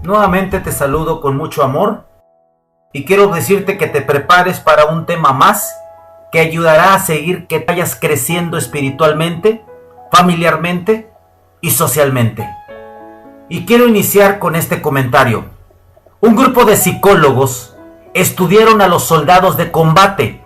Nuevamente te saludo con mucho amor y quiero decirte que te prepares para un tema más que ayudará a seguir que vayas creciendo espiritualmente, familiarmente y socialmente. Y quiero iniciar con este comentario. Un grupo de psicólogos estudiaron a los soldados de combate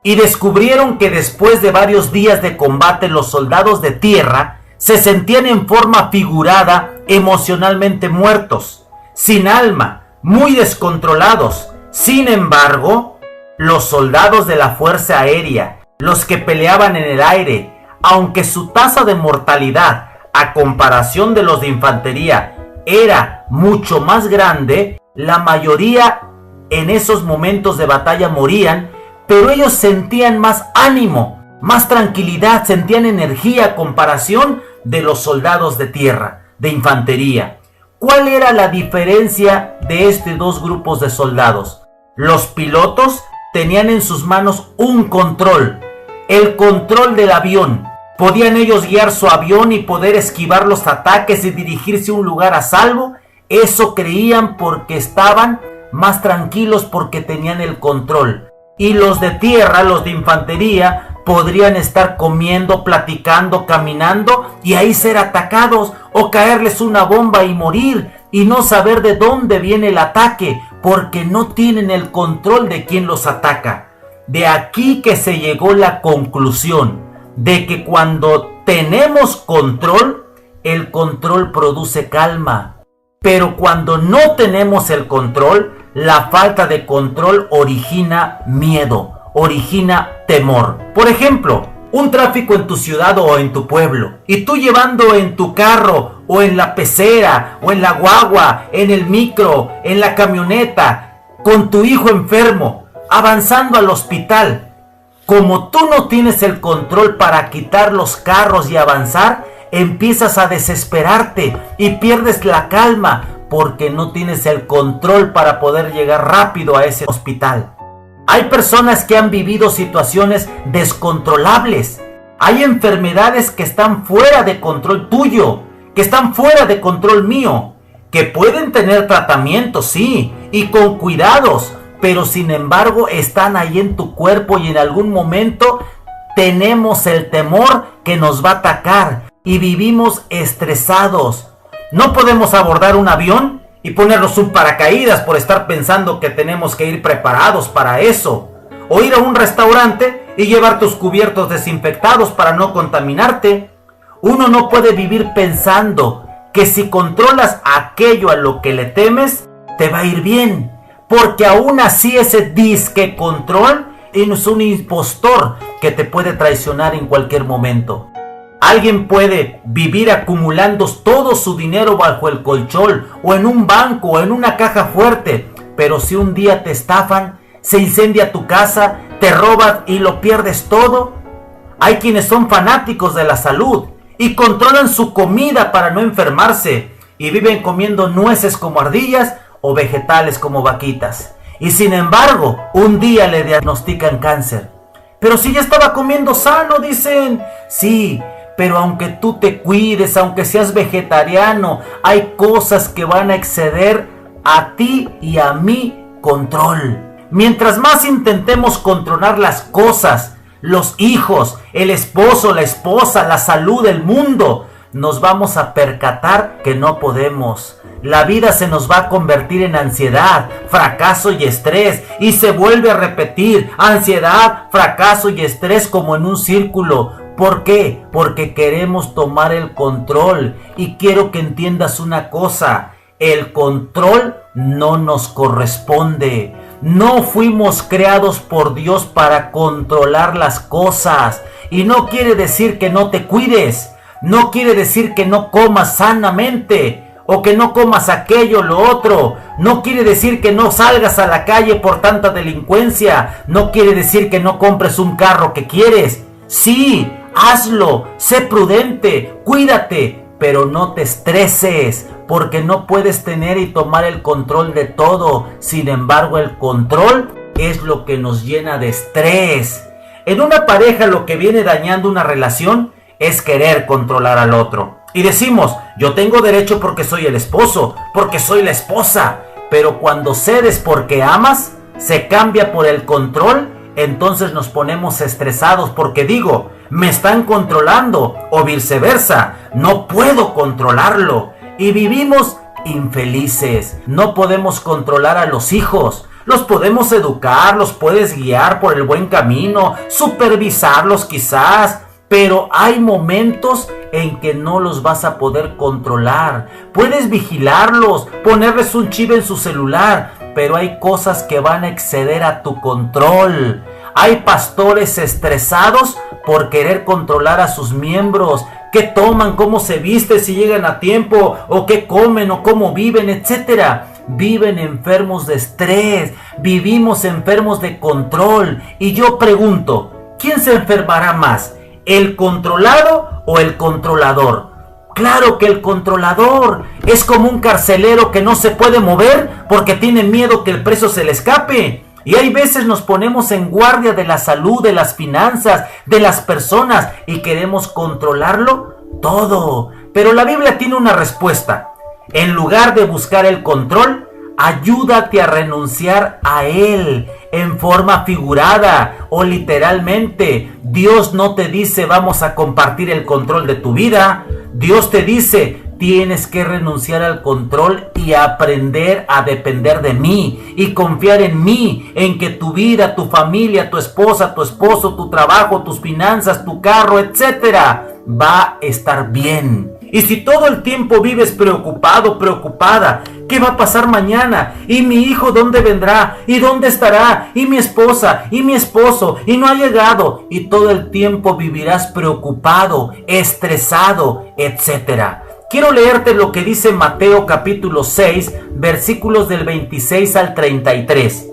y descubrieron que después de varios días de combate los soldados de tierra se sentían en forma figurada emocionalmente muertos, sin alma, muy descontrolados. Sin embargo, los soldados de la Fuerza Aérea, los que peleaban en el aire, aunque su tasa de mortalidad a comparación de los de infantería era mucho más grande, la mayoría en esos momentos de batalla morían, pero ellos sentían más ánimo, más tranquilidad, sentían energía a comparación de los soldados de tierra, de infantería. ¿Cuál era la diferencia de estos dos grupos de soldados? Los pilotos tenían en sus manos un control, el control del avión. Podían ellos guiar su avión y poder esquivar los ataques y dirigirse a un lugar a salvo. Eso creían porque estaban más tranquilos porque tenían el control. Y los de tierra, los de infantería, podrían estar comiendo, platicando, caminando y ahí ser atacados o caerles una bomba y morir y no saber de dónde viene el ataque porque no tienen el control de quién los ataca. De aquí que se llegó la conclusión de que cuando tenemos control, el control produce calma. Pero cuando no tenemos el control, la falta de control origina miedo, origina temor. Por ejemplo, un tráfico en tu ciudad o en tu pueblo, y tú llevando en tu carro, o en la pecera, o en la guagua, en el micro, en la camioneta, con tu hijo enfermo, avanzando al hospital. Como tú no tienes el control para quitar los carros y avanzar, empiezas a desesperarte y pierdes la calma porque no tienes el control para poder llegar rápido a ese hospital. Hay personas que han vivido situaciones descontrolables. Hay enfermedades que están fuera de control tuyo, que están fuera de control mío, que pueden tener tratamiento, sí, y con cuidados, pero sin embargo están ahí en tu cuerpo y en algún momento tenemos el temor que nos va a atacar y vivimos estresados. No podemos abordar un avión y ponernos un paracaídas por estar pensando que tenemos que ir preparados para eso. O ir a un restaurante y llevar tus cubiertos desinfectados para no contaminarte. Uno no puede vivir pensando que si controlas aquello a lo que le temes, te va a ir bien. Porque aún así ese disque control es un impostor que te puede traicionar en cualquier momento. Alguien puede vivir acumulando todo su dinero bajo el colchón o en un banco o en una caja fuerte, pero si un día te estafan, se incendia tu casa, te roban y lo pierdes todo. Hay quienes son fanáticos de la salud y controlan su comida para no enfermarse y viven comiendo nueces como ardillas o vegetales como vaquitas. Y sin embargo, un día le diagnostican cáncer. Pero si ya estaba comiendo sano, dicen. Sí, pero aunque tú te cuides, aunque seas vegetariano, hay cosas que van a exceder a ti y a mi control. Mientras más intentemos controlar las cosas, los hijos, el esposo, la esposa, la salud, el mundo, nos vamos a percatar que no podemos. La vida se nos va a convertir en ansiedad, fracaso y estrés, y se vuelve a repetir ansiedad, fracaso y estrés como en un círculo. ¿Por qué? Porque queremos tomar el control. Y quiero que entiendas una cosa: el control no nos corresponde. No fuimos creados por Dios para controlar las cosas. Y no quiere decir que no te cuides. No quiere decir que no comas sanamente o que no comas aquello o lo otro. No quiere decir que no salgas a la calle por tanta delincuencia. No quiere decir que no compres un carro que quieres. Sí, hazlo, sé prudente, cuídate, pero no te estreses, porque no puedes tener y tomar el control de todo. Sin embargo, el control es lo que nos llena de estrés. En una pareja lo que viene dañando una relación es querer controlar al otro. Y decimos, yo tengo derecho porque soy el esposo, porque soy la esposa. Pero cuando cedes porque amas, se cambia por el control, entonces nos ponemos estresados porque digo, me están controlando, o viceversa, no puedo controlarlo. Y vivimos infelices. No podemos controlar a los hijos. Los podemos educar, los puedes guiar por el buen camino, supervisarlos quizás, pero hay momentos en que no los vas a poder controlar. Puedes vigilarlos, ponerles un chip en su celular, pero hay cosas que van a exceder a tu control. Hay pastores estresados por querer controlar a sus miembros. ¿Qué toman? ¿Cómo se visten? ¿Si llegan a tiempo? ¿O qué comen? ¿O cómo viven? Etcétera. Viven enfermos de estrés. Vivimos enfermos de control. Y yo pregunto, ¿quién se enfermará más? ¿El controlado o el controlador? Claro que el controlador es como un carcelero que no se puede mover porque tiene miedo que el preso se le escape. Y hay veces nos ponemos en guardia de la salud, de las finanzas, de las personas y queremos controlarlo todo. Pero la Biblia tiene una respuesta. En lugar de buscar el control, ayúdate a renunciar a él en forma figurada o literalmente. Dios no te dice vamos a compartir el control de tu vida. Dios te dice tienes que renunciar al control y aprender a depender de mí y confiar en mí, en que tu vida, tu familia, tu esposa, tu esposo, tu trabajo, tus finanzas, tu carro, etcétera, va a estar bien. Y si todo el tiempo vives preocupado, preocupada, ¿qué va a pasar mañana? ¿Y mi hijo dónde vendrá? ¿Y dónde estará? ¿Y mi esposa? ¿Y mi esposo? ¿Y no ha llegado? Y todo el tiempo vivirás preocupado, estresado, etcétera. Quiero leerte lo que dice Mateo capítulo 6, versículos del 26 al 33.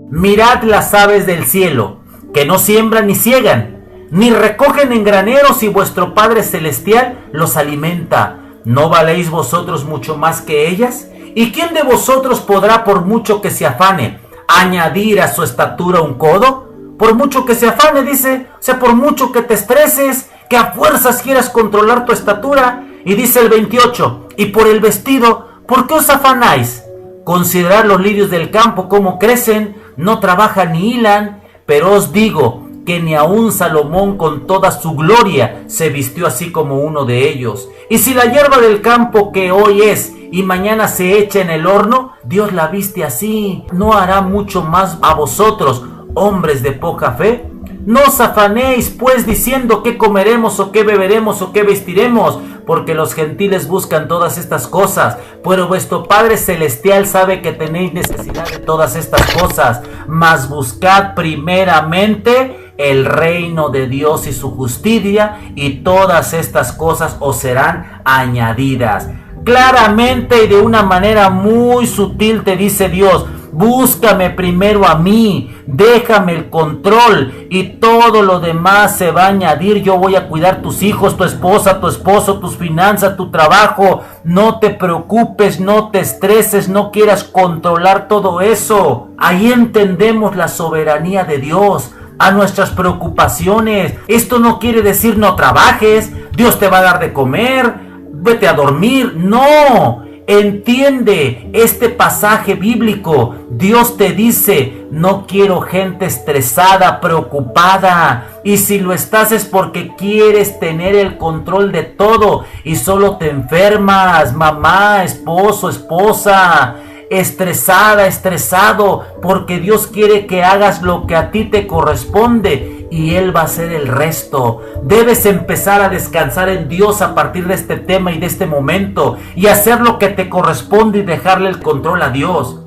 Mirad las aves del cielo, que no siembran ni ciegan, ni recogen en graneros, y vuestro Padre Celestial los alimenta. ¿No valéis vosotros mucho más que ellas? ¿Y quién de vosotros podrá, por mucho que se afane, añadir a su estatura un codo? Por mucho que se afane, dice, o sea, por mucho que te estreses, que a fuerzas quieras controlar tu estatura. Y dice el 28, y por el vestido, ¿por qué os afanáis? Considerad los lirios del campo, cómo crecen, no trabajan ni hilan, pero os digo que ni aun Salomón con toda su gloria se vistió así como uno de ellos. Y si la hierba del campo que hoy es y mañana se echa en el horno, Dios la viste así, ¿no hará mucho más a vosotros, hombres de poca fe? No os afanéis pues diciendo qué comeremos o qué beberemos o qué vestiremos, porque los gentiles buscan todas estas cosas, pero vuestro Padre Celestial sabe que tenéis necesidad de todas estas cosas. Mas buscad primeramente el reino de Dios y su justicia, y todas estas cosas os serán añadidas. Claramente y de una manera muy sutil te dice Dios: búscame primero a mí, déjame el control y todo lo demás se va a añadir. Yo voy a cuidar tus hijos, tu esposa, tu esposo, tus finanzas, tu trabajo. No te preocupes, no te estreses, no quieras controlar todo eso. Ahí entendemos la soberanía de Dios a nuestras preocupaciones. Esto no quiere decir no trabajes, Dios te va a dar de comer, vete a dormir. No. Entiende este pasaje bíblico. Dios te dice: no quiero gente estresada, preocupada. Y si lo estás es porque quieres tener el control de todo y solo te enfermas. Mamá, esposo, esposa, estresada, estresado, porque Dios quiere que hagas lo que a ti te corresponde y Él va a hacer el resto. Debes empezar a descansar en Dios a partir de este tema y de este momento, y hacer lo que te corresponde y dejarle el control a Dios.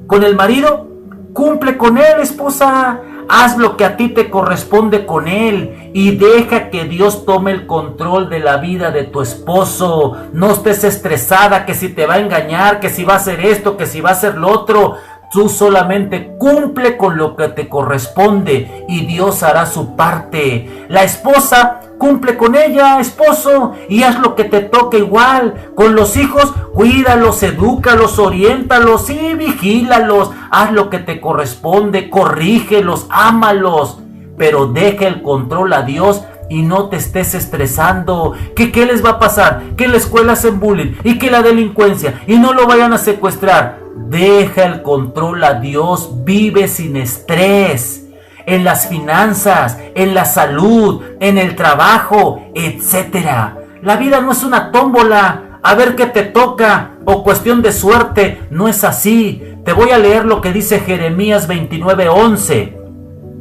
Con el marido, cumple con él, esposa. Haz lo que a ti te corresponde con él y deja que Dios tome el control de la vida de tu esposo. No estés estresada que si te va a engañar, que si va a hacer esto, que si va a hacer lo otro. Tú solamente cumple con lo que te corresponde y Dios hará su parte. La esposa, cumple con ella, esposo, y haz lo que te toque igual. Con los hijos, cuídalos, edúcalos, oriéntalos y vigílalos. Haz lo que te corresponde, corrígelos, ámalos, pero deja el control a Dios y no te estés estresando. ¿Qué les va a pasar? Que en la escuela hacen bullying y que la delincuencia y no lo vayan a secuestrar. Deja el control a Dios, vive sin estrés. En las finanzas, en la salud, en el trabajo, etc. La vida no es una tómbola, a ver qué te toca, o cuestión de suerte, no es así. Te voy a leer lo que dice Jeremías 29:11,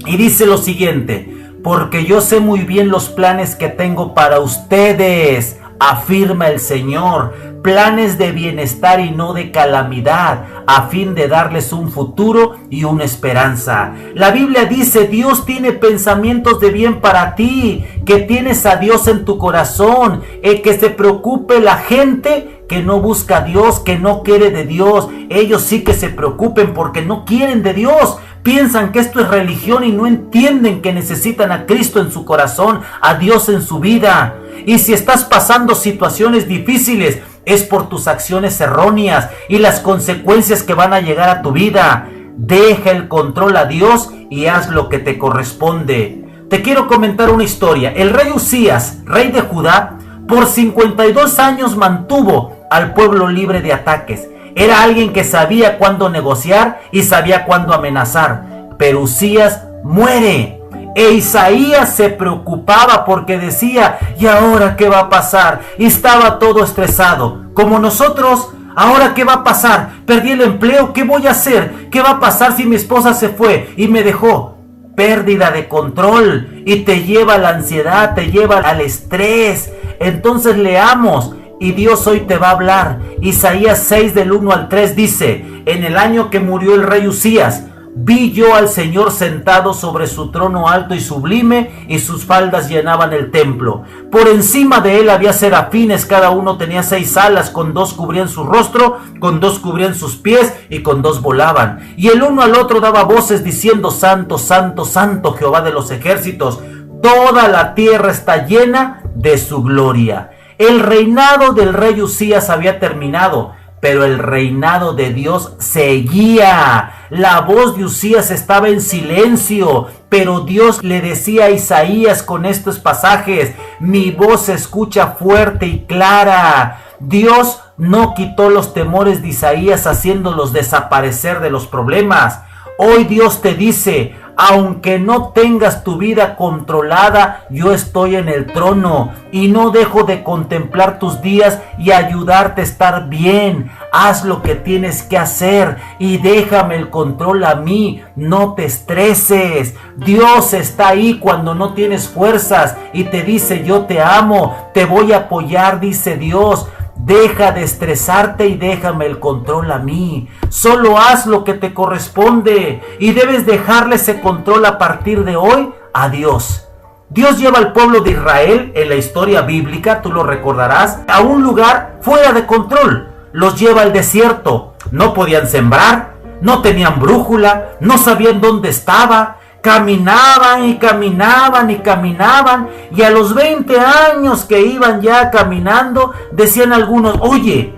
y dice lo siguiente: porque yo sé muy bien los planes que tengo para ustedes, afirma el Señor, planes de bienestar y no de calamidad, a fin de darles un futuro y una esperanza. La Biblia dice: Dios tiene pensamientos de bien para ti, que tienes a Dios en tu corazón, que se preocupe la gente que no busca a Dios, que no quiere de Dios. Ellos sí que se preocupen porque no quieren de Dios. Piensan que esto es religión y no entienden que necesitan a Cristo en su corazón, a Dios en su vida. Y si estás pasando situaciones difíciles, es por tus acciones erróneas y las consecuencias que van a llegar a tu vida. Deja el control a Dios y haz lo que te corresponde. Te quiero comentar una historia. El rey Usías, rey de Judá, por 52 años mantuvo al pueblo libre de ataques. Era alguien que sabía cuándo negociar y sabía cuándo amenazar. Pero Usías muere. E Isaías se preocupaba porque decía: ¿y ahora qué va a pasar? Y estaba todo estresado. Como nosotros, ¿ahora qué va a pasar? Perdí el empleo, ¿qué voy a hacer? ¿Qué va a pasar si mi esposa se fue y me dejó? Pérdida de control y te lleva a la ansiedad, te lleva al estrés. Entonces leamos. Y Dios hoy te va a hablar. Isaías 6 del 1 al 3 dice: en el año que murió el rey Usías, vi yo al Señor sentado sobre su trono alto y sublime, y sus faldas llenaban el templo. Por encima de él había serafines, cada uno tenía 6 alas, con 2 cubrían su rostro, con 2 cubrían sus pies, y con 2 volaban. Y el uno al otro daba voces diciendo: Santo, Santo, Santo, Jehová de los ejércitos, toda la tierra está llena de su gloria. El reinado del rey Usías había terminado, pero el reinado de Dios seguía. La voz de Usías estaba en silencio, pero Dios le decía a Isaías con estos pasajes: mi voz se escucha fuerte y clara. Dios no quitó los temores de Isaías haciéndolos desaparecer de los problemas. Hoy Dios te dice: aunque no tengas tu vida controlada, yo estoy en el trono y no dejo de contemplar tus días y ayudarte a estar bien. Haz lo que tienes que hacer y déjame el control a mí. No te estreses. Dios está ahí cuando no tienes fuerzas y te dice: yo te amo, te voy a apoyar, dice Dios. Deja de estresarte y déjame el control a mí. Solo haz lo que te corresponde y debes dejarle ese control a partir de hoy a Dios. Dios lleva al pueblo de Israel en la historia bíblica, tú lo recordarás, a un lugar fuera de control. Los lleva al desierto. No podían sembrar, no tenían brújula, no sabían dónde estaba. Caminaban y caminaban y caminaban, y a los 20 años que iban ya caminando, decían algunos: oye,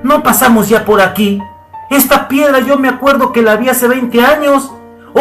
¿no pasamos ya por aquí? Esta piedra yo me acuerdo que la vi hace 20 años.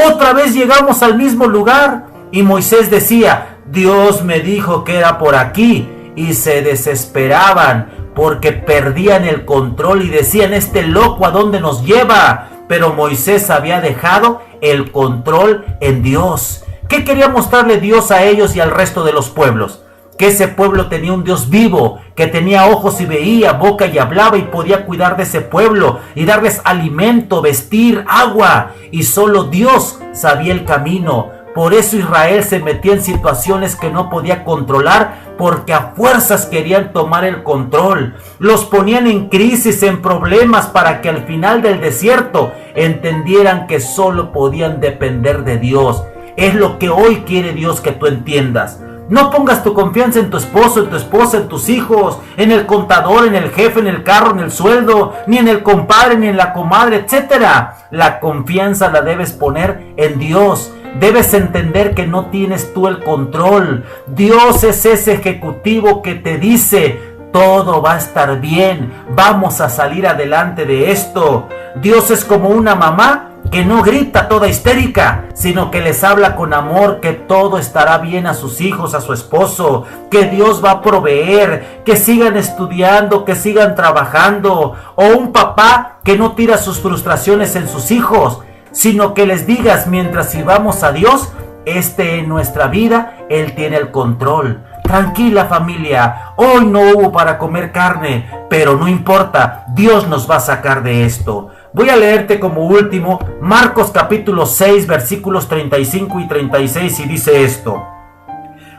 Otra vez llegamos al mismo lugar. Y Moisés decía: Dios me dijo que era por aquí. Y se desesperaban porque perdían el control y decían: este loco, ¿a dónde nos lleva? Pero Moisés había dejado el control en Dios. ¿Qué quería mostrarle Dios a ellos y al resto de los pueblos? Que ese pueblo tenía un Dios vivo, que tenía ojos y veía, boca y hablaba, y podía cuidar de ese pueblo y darles alimento, vestir, agua. Y solo Dios sabía el camino. Por eso Israel se metía en situaciones que no podía controlar, porque a fuerzas querían tomar el control. Los ponían en crisis, en problemas, para que al final del desierto entendieran que solo podían depender de Dios. Es lo que hoy quiere Dios que tú entiendas. No pongas tu confianza en tu esposo, en tu esposa, en tus hijos, en el contador, en el jefe, en el carro, en el sueldo, ni en el compadre, ni en la comadre, etc. La confianza la debes poner en Dios. Debes entender que no tienes tú el control. Dios es ese ejecutivo que te dice: todo va a estar bien, vamos a salir adelante de esto. Dios es como una mamá que no grita toda histérica, sino que les habla con amor que todo estará bien a sus hijos, a su esposo, que Dios va a proveer, que sigan estudiando, que sigan trabajando, o un papá que no tira sus frustraciones en sus hijos, sino que les digas, mientras sirvamos a Dios, en nuestra vida, Él tiene el control. Tranquila familia, hoy no hubo para comer carne, pero no importa, Dios nos va a sacar de esto. Voy a leerte como último Marcos capítulo 6 versículos 35 y 36 y dice esto: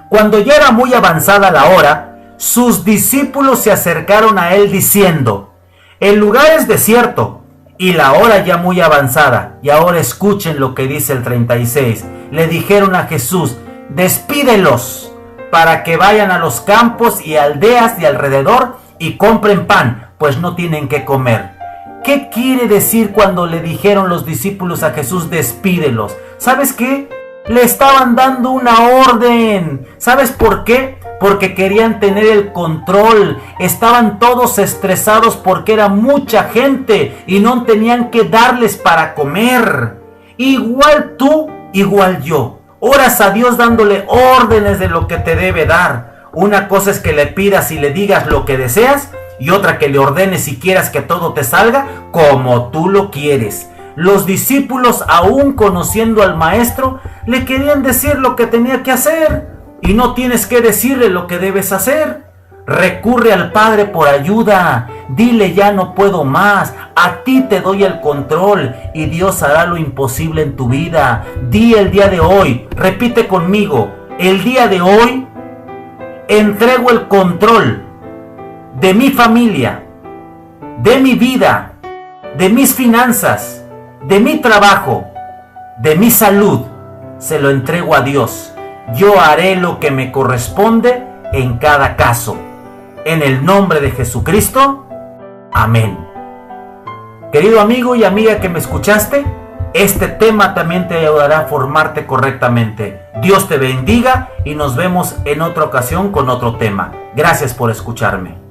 Cuando ya era muy avanzada la hora, sus discípulos se acercaron a él diciendo: el lugar es desierto y la hora ya muy avanzada. Y ahora escuchen lo que dice el 36. Le dijeron a Jesús: despídelos para que vayan a los campos y aldeas de alrededor y compren pan, pues no tienen que comer. ¿Qué quiere decir cuando le dijeron los discípulos a Jesús: despídelos? ¿Sabes qué? Le estaban dando una orden. ¿Sabes por qué? Porque querían tener el control. Estaban todos estresados porque era mucha gente y no tenían que darles para comer. Igual tú, igual yo. Oras a Dios dándole órdenes de lo que te debe dar. Una cosa es que le pidas y le digas lo que deseas, y otra que le ordenes y quieras que todo te salga como tú lo quieres. Los discípulos, aún conociendo al maestro, le querían decir lo que tenía que hacer, y no tienes que decirle lo que debes hacer. Recurre al Padre por ayuda. Dile: ya no puedo más, a ti te doy el control, y Dios hará lo imposible en tu vida. Di el día de hoy, repite conmigo: el día de hoy entrego el control de mi familia, de mi vida, de mis finanzas, de mi trabajo, de mi salud. Se lo entrego a Dios. Yo haré lo que me corresponde en cada caso. En el nombre de Jesucristo. Amén. Querido amigo y amiga que me escuchaste, este tema también te ayudará a formarte correctamente. Dios te bendiga y nos vemos en otra ocasión con otro tema. Gracias por escucharme.